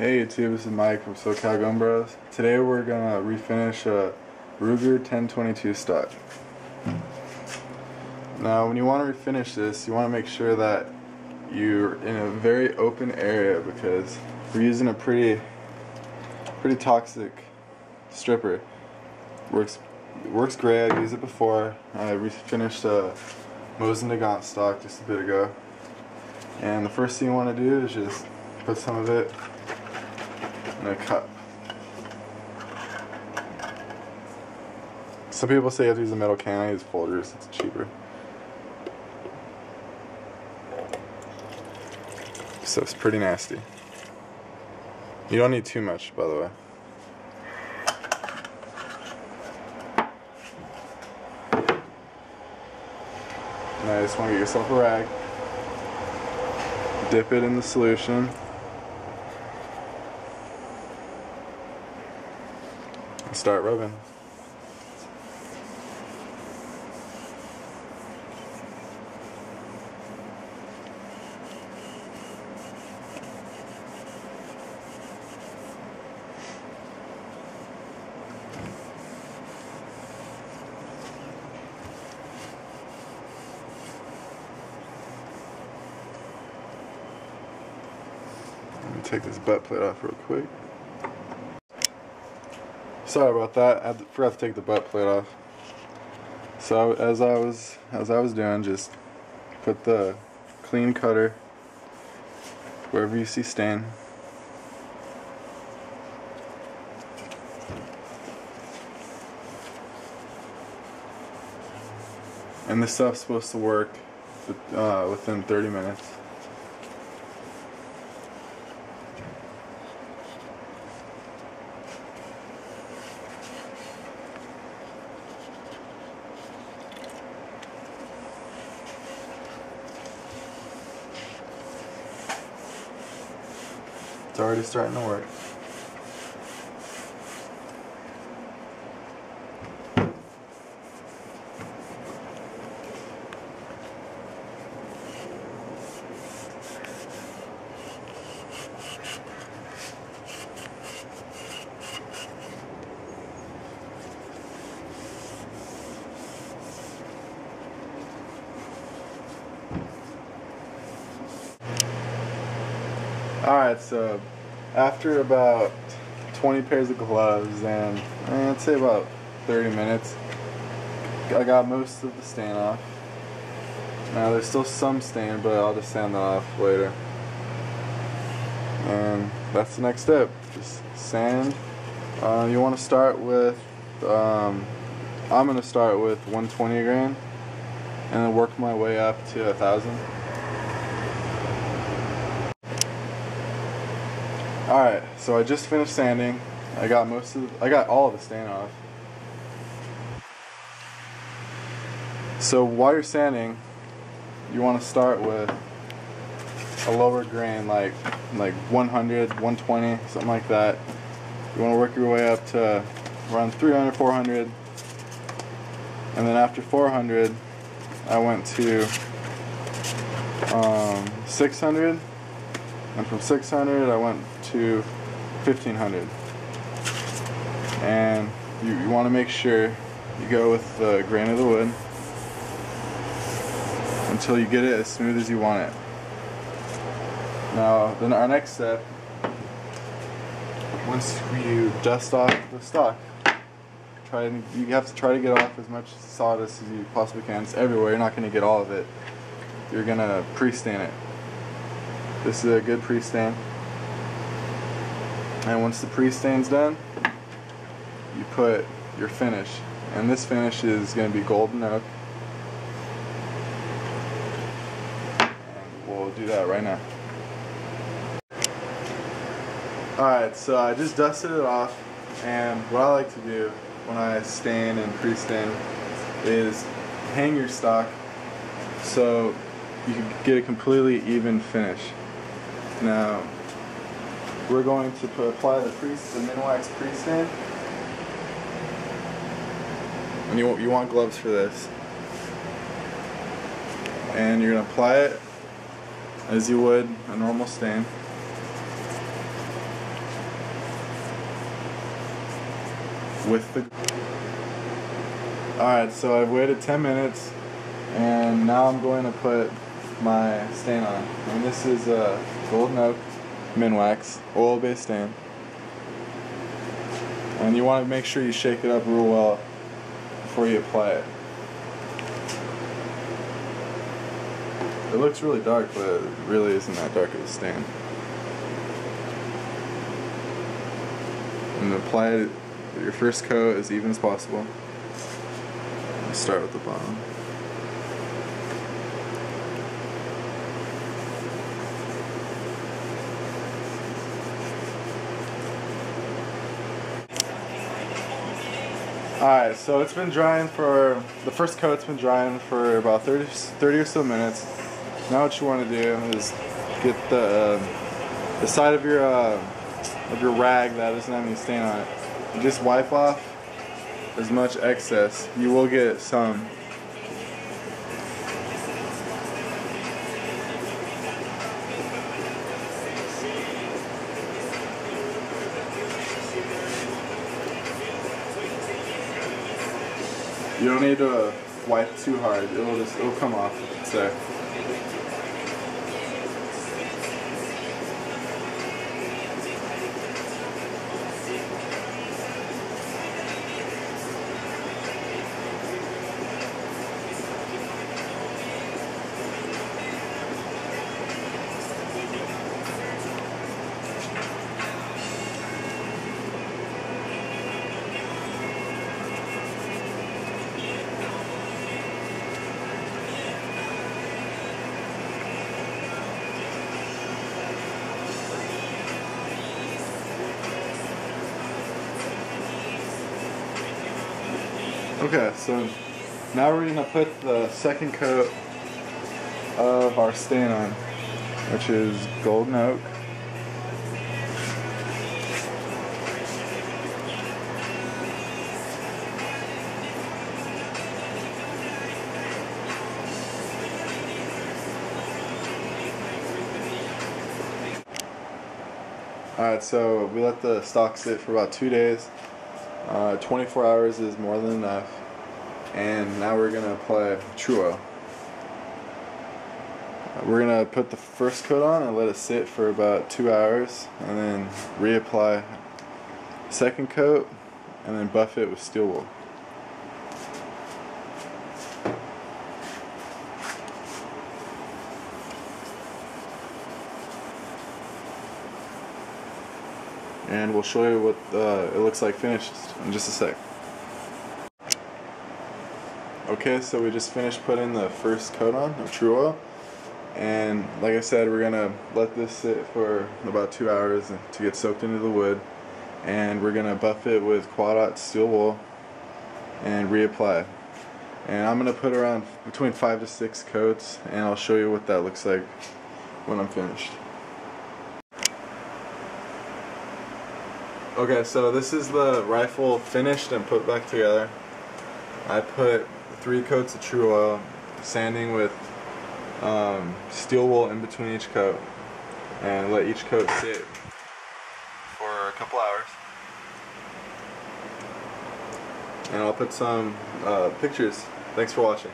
Hey YouTube, this is Mike from SoCal Gun Bros. Today we're gonna refinish a Ruger 1022 stock. Now when you want to refinish this, you want to make sure that you're in a very open area because we're using a pretty toxic stripper. Works great. I've used it before. I refinished a Mosin Nagant stock just a bit ago. And the first thing you want to do is just put some of it in a cup. Some people say you have to use a metal can. I use Folgers, it's cheaper. So it's pretty nasty. You don't need too much, by the way. Now you just want to get yourself a rag. Dip it in the solution. And start rubbing. Let me take this butt plate off real quick. Sorry about that. I forgot to take the butt plate off. So as I was doing, just put the clean cutter wherever you see stain. And this stuff's supposed to work within 30 minutes. It's already starting to work. Alright, so after about 20 pairs of gloves and I'd say about 30 minutes, I got most of the stain off. Now there's still some stain, but I'll just sand that off later. And that's the next step, just sand. You want to start with, I'm going to start with 120 grain and then work my way up to 1,000. Alright, so I just finished sanding. I got all of the stain off. So while you're sanding, you want to start with a lower grain, like 100, 120, something like that. You want to work your way up to around 300, 400. And then after 400, I went to 600. And from 600 I went to 1500. And you want to make sure you go with the grain of the wood until you get it as smooth as you want it. Now then our next step, once you dust off the stock, you have to try to get off as much sawdust as you possibly can. It's everywhere, you're not going to get all of it. You're going to pre-stain it. This is a good pre-stain. And once the pre-stain's done, you put your finish. And this finish is going to be Golden Oak. And we'll do that right now. Alright, so I just dusted it off. And what I like to do when I stain and pre-stain is hang your stock so you can get a completely even finish. Now, we're going to apply the Minwax pre-stain. And you want gloves for this. And you're going to apply it as you would a normal stain. with the... Alright, so I've waited 10 minutes and now I'm going to put my stain on. And this is a Golden Oak Minwax oil-based stain. And you want to make sure you shake it up real well before you apply it. It looks really dark, but it really isn't that dark of a stain. And apply it, your first coat as even as possible. Start with the bottom. Alright, so it's been drying for, the first coat's been drying for about 30 or so minutes. Now what you want to do is get the side of your rag that doesn't have any stain on it. You just wipe off as much excess. You will get some. You don't need to wipe too hard. It'll come off. So. Okay, so now we're going to put the second coat of our stain on, which is Golden Oak. Alright, so we let the stock sit for about 2 days. 24 hours is more than enough. And now we're going to apply Truoil. We're going to put the first coat on and let it sit for about 2 hours, and then reapply second coat, and then buff it with steel wool. And we'll show you what it looks like finished in just a sec. Okay, so we just finished putting the first coat on of Truoil, and like I said, we're gonna let this sit for about 2 hours to get soaked into the wood, and we're gonna buff it with quad-aught steel wool and reapply. And I'm gonna put around between 5 to 6 coats, and I'll show you what that looks like when I'm finished. Okay, so this is the rifle finished and put back together. I put 3 coats of Truoil, sanding with steel wool in between each coat, and let each coat sit for a couple hours. And I'll put some pictures. Thanks for watching.